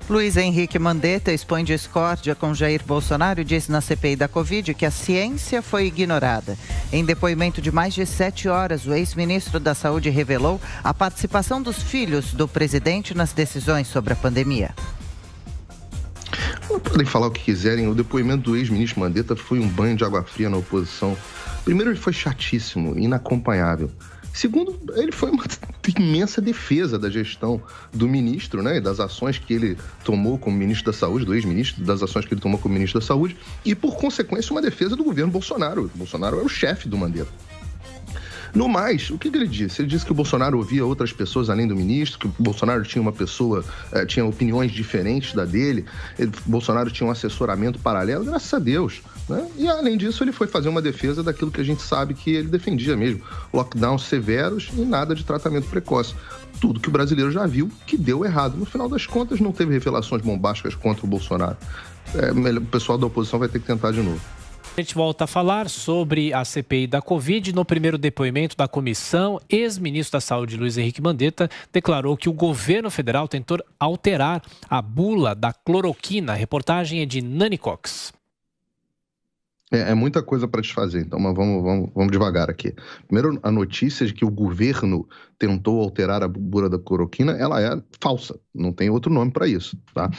Luiz Henrique Mandetta expõe discórdia com Jair Bolsonaro e diz na CPI da Covid que a ciência foi ignorada. Em depoimento de mais de 7 horas, o ex-ministro da Saúde revelou a participação dos filhos do presidente nas decisões sobre a pandemia. Podem falar o que quiserem, o depoimento do ex-ministro Mandetta foi um banho de água fria na oposição. Primeiro, ele foi chatíssimo, inacompanhável. Segundo, ele foi uma imensa defesa da gestão do ministro, né, e das ações que ele tomou como ministro da Saúde, do ex-ministro, das ações que ele tomou como ministro da Saúde, e, por consequência, uma defesa do governo Bolsonaro. O Bolsonaro é o chefe do Mandetta. No mais, o que ele disse? Ele disse que o Bolsonaro ouvia outras pessoas além do ministro, que o Bolsonaro tinha uma pessoa, tinha opiniões diferentes da dele, o Bolsonaro tinha um assessoramento paralelo, graças a Deus, né? E, além disso, ele foi fazer uma defesa daquilo que a gente sabe que ele defendia mesmo, lockdowns severos e nada de tratamento precoce. Tudo que o brasileiro já viu que deu errado. No final das contas, não teve revelações bombásticas contra o Bolsonaro. O pessoal da oposição vai ter que tentar de novo. A gente volta a falar sobre a CPI da Covid. No primeiro depoimento da comissão, ex-ministro da Saúde, Luiz Henrique Mandetta, declarou que o governo federal tentou alterar a bula da cloroquina. A reportagem é de Nani Cox. É muita coisa para desfazer, então mas vamos devagar aqui. Primeiro, a notícia de que o governo tentou alterar a bula da cloroquina, ela é falsa, não tem outro nome para isso, tá?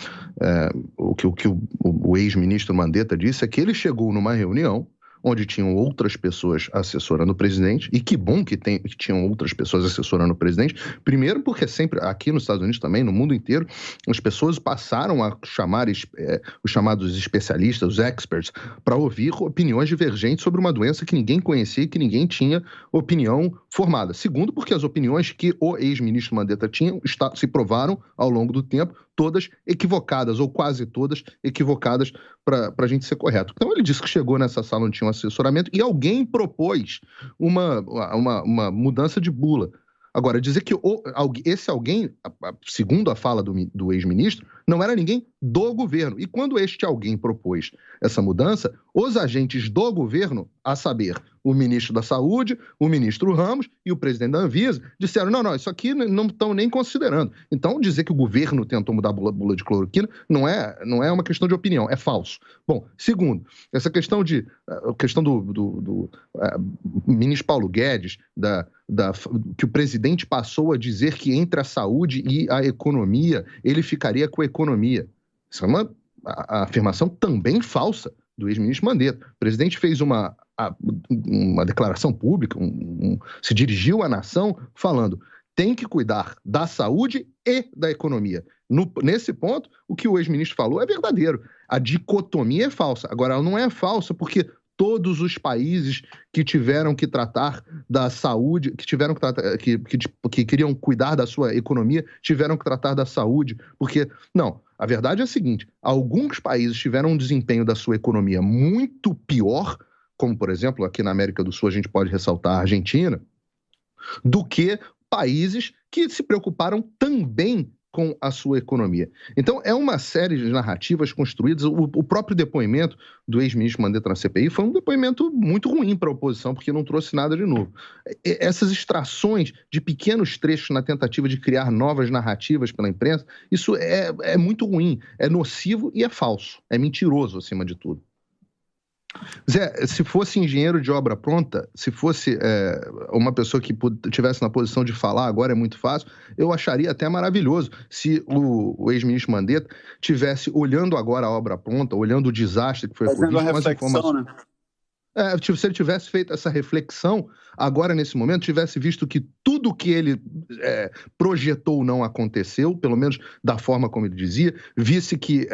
O que o ex-ministro Mandetta disse é que ele chegou numa reunião onde tinham outras pessoas assessorando o presidente, e que bom que tinham outras pessoas assessorando o presidente, primeiro porque sempre, aqui nos Estados Unidos também, no mundo inteiro, as pessoas passaram a chamar os chamados especialistas, os experts, para ouvir opiniões divergentes sobre uma doença que ninguém conhecia e que ninguém tinha opinião formada. Segundo, porque as opiniões que o ex-ministro Mandetta tinha se provaram ao longo do tempo, todas equivocadas, ou quase todas equivocadas, para a gente ser correto. Então ele disse que chegou nessa sala onde tinha um assessoramento e alguém propôs uma mudança de bula. Agora, dizer que esse alguém, segundo a fala do ex-ministro, não era ninguém do governo. E quando este alguém propôs essa mudança, os agentes do governo, a saber, o ministro da Saúde, o ministro Ramos e o presidente da Anvisa, disseram, não, isso aqui não estão nem considerando. Então, dizer que o governo tentou mudar a bula de cloroquina não é uma questão de opinião, é falso. Bom, segundo, essa questão do ministro Paulo Guedes, que o presidente passou a dizer que entre a saúde e a economia, ele ficaria com a economia. Isso é uma afirmação também falsa do ex-ministro Mandetta. O presidente fez uma declaração pública, se dirigiu à nação falando: tem que cuidar da saúde e da economia. Nesse ponto, o que o ex-ministro falou é verdadeiro. A dicotomia é falsa. Agora, ela não é falsa porque todos os países que tiveram que tratar da saúde, que queriam cuidar da sua economia, tiveram que tratar da saúde, porque, não, a verdade é a seguinte: alguns países tiveram um desempenho da sua economia muito pior, como, por exemplo, aqui na América do Sul a gente pode ressaltar a Argentina, do que países que se preocuparam também com a sua economia. Então, é uma série de narrativas construídas. O próprio depoimento do ex-ministro Mandetta na CPI foi um depoimento muito ruim para a oposição, porque não trouxe nada de novo. Essas extrações de pequenos trechos na tentativa de criar novas narrativas pela imprensa, isso é muito ruim, é nocivo e é falso, é mentiroso acima de tudo. Zé, se fosse engenheiro de obra pronta, se fosse uma pessoa que estivesse na posição de falar, agora é muito fácil, eu acharia até maravilhoso se o ex-ministro Mandetta tivesse olhando agora a obra pronta, olhando o desastre que foi a Covid, com as informações. Né? Se ele tivesse feito essa reflexão, agora nesse momento, tivesse visto que tudo que ele projetou não aconteceu, pelo menos da forma como ele dizia, visse que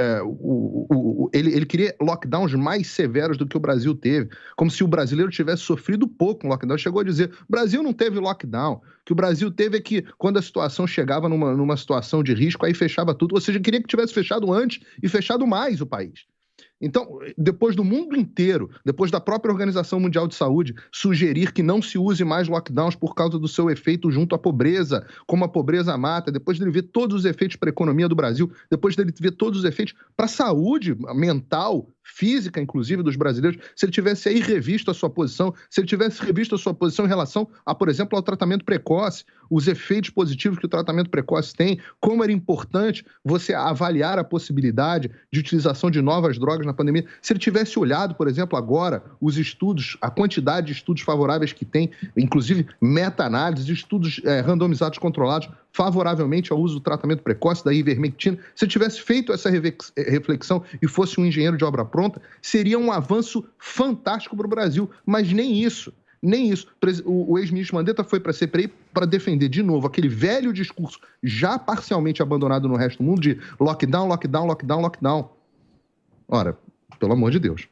ele queria lockdowns mais severos do que o Brasil teve, como se o brasileiro tivesse sofrido pouco com lockdown. Chegou a dizer, o Brasil não teve lockdown, que o Brasil teve é que quando a situação chegava numa situação de risco, aí fechava tudo, ou seja, queria que tivesse fechado antes e fechado mais o país. Então, depois do mundo inteiro, depois da própria Organização Mundial de Saúde sugerir que não se use mais lockdowns por causa do seu efeito junto à pobreza, como a pobreza mata, depois dele ver todos os efeitos para a economia do Brasil, depois dele ver todos os efeitos para a saúde mental, física, inclusive, dos brasileiros, se ele tivesse aí revisto a sua posição, se ele tivesse revisto a sua posição em relação, por exemplo, ao tratamento precoce, os efeitos positivos que o tratamento precoce tem, como era importante você avaliar a possibilidade de utilização de novas drogas na pandemia. Se ele tivesse olhado, por exemplo, agora, os estudos, a quantidade de estudos favoráveis que tem, inclusive meta-análises, estudos randomizados controlados favoravelmente ao uso do tratamento precoce da ivermectina, se ele tivesse feito essa reflexão e fosse um engenheiro de obra pronta, seria um avanço fantástico para o Brasil, mas nem isso. Nem isso. O ex-ministro Mandetta foi para a CPI para defender de novo aquele velho discurso já parcialmente abandonado no resto do mundo de lockdown, lockdown, lockdown, lockdown. Ora, pelo amor de Deus.